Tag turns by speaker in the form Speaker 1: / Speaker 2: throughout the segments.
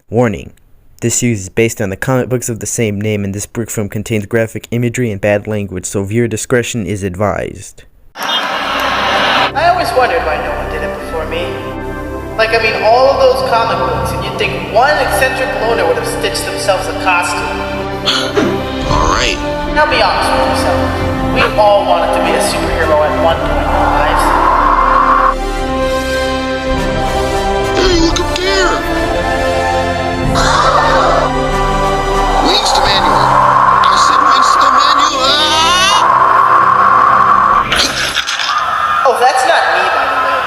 Speaker 1: Warning. This series is based on the comic books of the same name, and this book film contains graphic imagery and bad language, so viewer discretion is advised.
Speaker 2: I always wondered why no one did it before me. All of those comic books, and you'd think one eccentric loner would have stitched themselves a costume.
Speaker 3: Alright.
Speaker 2: Now be honest with yourself. We all wanted to be a superhero at one point in our lives.
Speaker 3: Hey, look up there! Wings to manual. I said wings to manual.
Speaker 2: Oh, that's not me, by the way.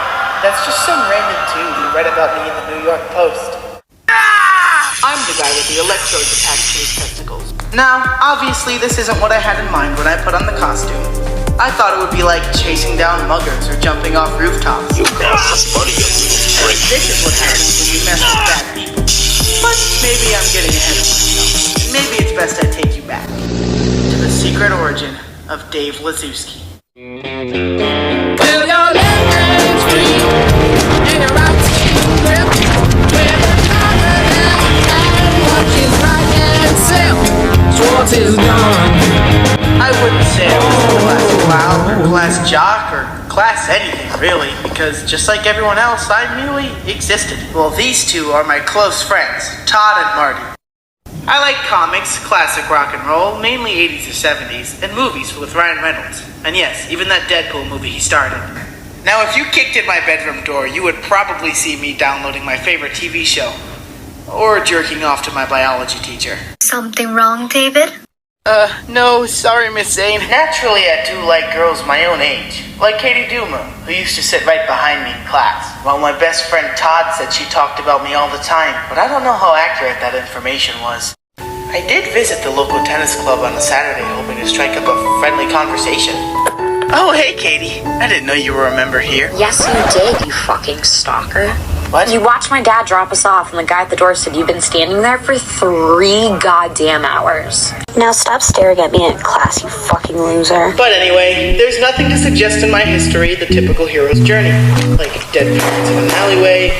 Speaker 2: That's just some random dude who read about me in the New York Post. I'm the guy with the electrodes attached to his testicles. Now, obviously, this isn't what I had in mind when I put on the costume. I thought it would be like chasing down muggers or jumping off rooftops.
Speaker 3: You ass, buddy, you prick.
Speaker 2: This is what happens when you mess with bad people. But maybe I'm getting ahead of myself. Maybe it's best I take you back to the secret origin of Dave Lizewski.
Speaker 4: Well, your left hand's free, and your right hand's left. Well, the other hand watches right hand self. Schwartz is gone.
Speaker 2: I wouldn't say I was a class clown or class jock or class anything, really, because just like everyone else, I merely existed. Well, these two are my close friends, Todd and Marty. I like comics, classic rock and roll, mainly 80s or 70s, and movies with Ryan Reynolds. And yes, even that Deadpool movie he starred in. Now, if you kicked in my bedroom door, you would probably see me downloading my favorite TV show. Or jerking off to my biology teacher.
Speaker 5: Something wrong, David?
Speaker 2: No, sorry, Miss Zane. Naturally, I do like girls my own age. Like Katie Duma, who used to sit right behind me in class. While my best friend Todd said she talked about me all the time, but I don't know how accurate that information was. I did visit the local tennis club on a Saturday, hoping to strike up a friendly conversation. Oh, hey, Katie. I didn't know you were a member here.
Speaker 6: Yes, you did, you fucking stalker.
Speaker 2: What?
Speaker 6: You watched my dad drop us off, and the guy at the door said you've been standing there for 3 goddamn hours.
Speaker 7: Now stop staring at me in class, you fucking loser.
Speaker 2: But anyway, there's nothing to suggest in my history the typical hero's journey. Like dead parents in an alleyway,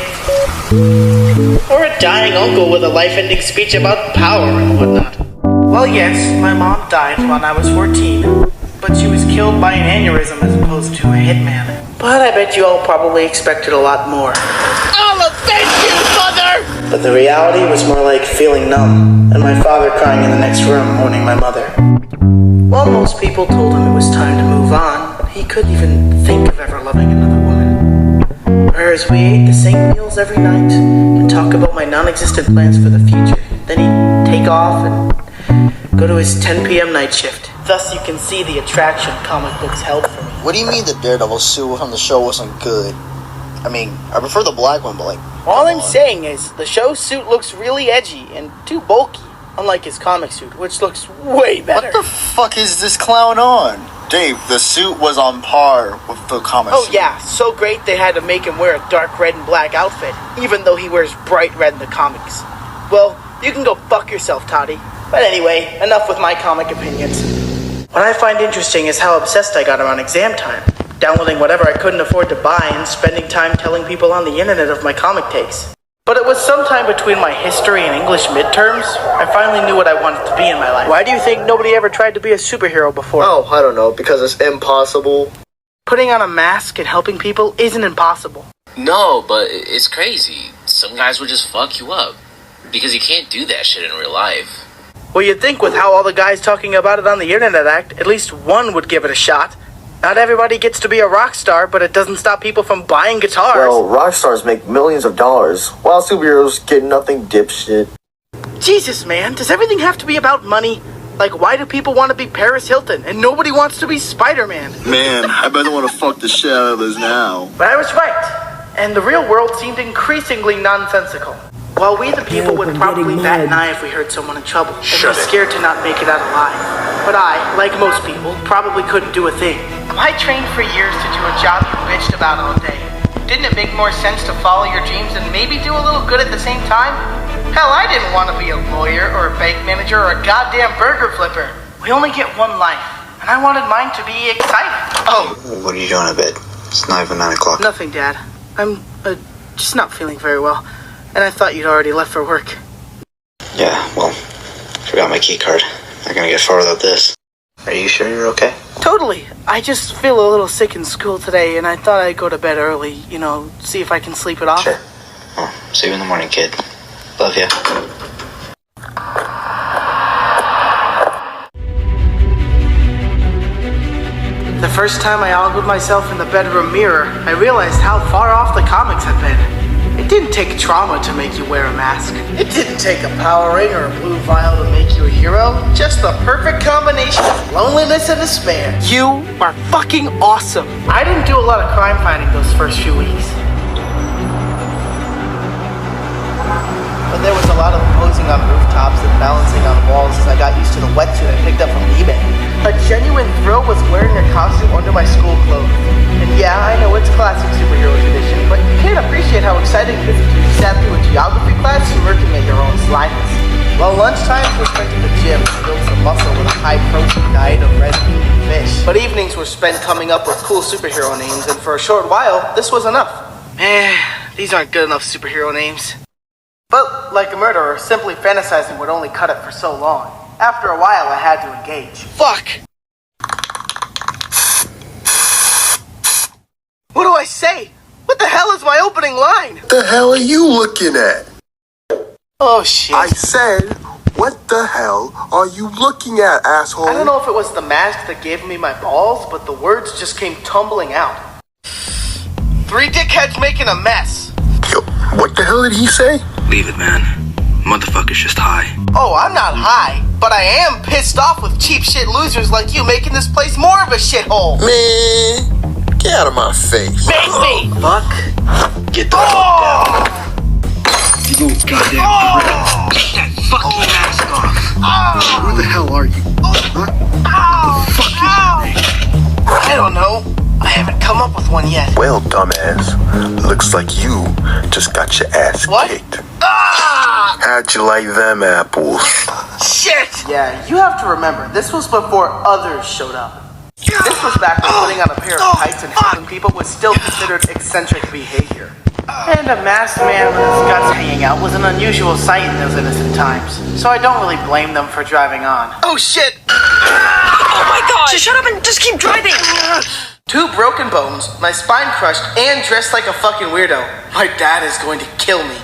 Speaker 2: or a dying uncle with a life-ending speech about power and whatnot. Well, yes, my mom died when I was 14, but she was killed by an aneurysm as opposed to a hitman. But I bet you all probably expected a lot more.
Speaker 4: I'll avenge you, mother!
Speaker 2: But the reality was more like feeling numb, and my father crying in the next room mourning my mother. While most people told him it was time to move on, he couldn't even think of ever loving another woman. Whereas we ate the same meals every night, and talk about my non-existent plans for the future. Then he'd take off and go to his 10 p.m. night shift. Thus you can see the attraction comic books held for me.
Speaker 3: What do you mean the Daredevil suit from the show wasn't good? I prefer the black one, but
Speaker 2: All I'm saying is, the show suit looks really edgy and too bulky, unlike his comic suit, which looks way better.
Speaker 3: What the fuck is this clown on? Dave, the suit was on par with the comic suit.
Speaker 2: Oh yeah, so great they had to make him wear a dark red and black outfit, even though he wears bright red in the comics. Well, you can go fuck yourself, Toddy. But anyway, enough with my comic opinions. What I find interesting is how obsessed I got around exam time, downloading whatever I couldn't afford to buy and spending time telling people on the internet of my comic takes. But it was sometime between my history and English midterms, I finally knew what I wanted to be in my life. Why do you think nobody ever tried to be a superhero before?
Speaker 3: Oh, I don't know, because it's impossible.
Speaker 2: Putting on a mask and helping people isn't impossible.
Speaker 8: No, but it's crazy. Some guys would just fuck you up. Because you can't do that shit in real life.
Speaker 2: Well, you'd think with how all the guys talking about it on the internet act, at least one would give it a shot. Not everybody gets to be a rock star, but it doesn't stop people from buying guitars.
Speaker 9: Well, rock stars make millions of dollars, while superheroes get nothing, dipshit.
Speaker 2: Jesus, man, does everything have to be about money? Like, why do people want to be Paris Hilton, and nobody wants to be Spider-Man?
Speaker 3: Man, I better want to fuck the shit out of this now.
Speaker 2: But I was right, and the real world seemed increasingly nonsensical. While we the people would probably bat an eye if we heard someone in trouble, and be scared to not make it out alive. But I, like most people, probably couldn't do a thing. I trained for years to do a job you bitched about all day. Didn't it make more sense to follow your dreams and maybe do a little good at the same time? Hell, I didn't want to be a lawyer or a bank manager or a goddamn burger flipper. We only get one life, and I wanted mine to be exciting.
Speaker 3: Oh, what are you doing in bed? It's not even 9 o'clock.
Speaker 2: Nothing, Dad. I'm just not feeling very well. And I thought you'd already left for work.
Speaker 10: Yeah, well, forgot my key card. Not gonna get far without this. Are you sure you're okay?
Speaker 2: Totally. I just feel a little sick in school today, and I thought I'd go to bed early, see if I can sleep it off.
Speaker 10: Sure. Well, see you in the morning, kid. Love ya.
Speaker 2: The first time I ogled myself in the bedroom mirror, I realized how far off the comics had been. It didn't take trauma to make you wear a mask. It didn't take a power ring or a blue vial to make you a hero. Just the perfect combination of loneliness and despair. You are fucking awesome. I didn't do a lot of crime fighting those first few weeks. But there was a lot of posing on rooftops and balancing on walls as I got used to the wetsuit I picked up from eBay. A genuine thrill was wearing a costume under my school clothes. And yeah, I know it's classic superhero tradition, but you can't appreciate how exciting it is if you sat through a geography class smirking at your own slyness. While lunchtimes were spent in the gym to build some muscle with a high-protein diet of red meat and fish. But evenings were spent coming up with cool superhero names, and for a short while, this was enough. These aren't good enough superhero names. But, like a murderer, simply fantasizing would only cut it for so long. After a while, I had to engage. Fuck! What do I say? What the hell is my opening line?
Speaker 11: The hell are you looking at?
Speaker 2: Oh, shit.
Speaker 11: I said, what the hell are you looking at, asshole?
Speaker 2: I don't know if it was the mask that gave me my balls, but the words just came tumbling out. 3 dickheads making a mess.
Speaker 11: Yo, what the hell did he say?
Speaker 10: Leave it, man. Motherfucker's just high.
Speaker 2: Oh, I'm not high, but I am pissed off with cheap shit losers like you making this place more of a shithole.
Speaker 11: Man, get out of my face.
Speaker 2: Make me! Fuck.
Speaker 10: Get the fuck down. You goddamn crap. Take that fucking mask off.
Speaker 11: Who the hell are you? What the fuck is your name?
Speaker 2: I don't know. I haven't come up with one yet.
Speaker 11: Well, dumbass, looks like you just got your ass kicked. How'd you like them apples?
Speaker 2: Shit! Yeah, you have to remember, this was before others showed up. This was back when putting on a pair of tights and helping people was still considered eccentric behavior. And a masked man with his guts hanging out was an unusual sight in those innocent times. So I don't really blame them for driving on. Oh shit!
Speaker 6: Oh my god! Just shut up and just keep driving!
Speaker 2: 2 broken bones, my spine crushed, and dressed like a fucking weirdo. My dad is going to kill me.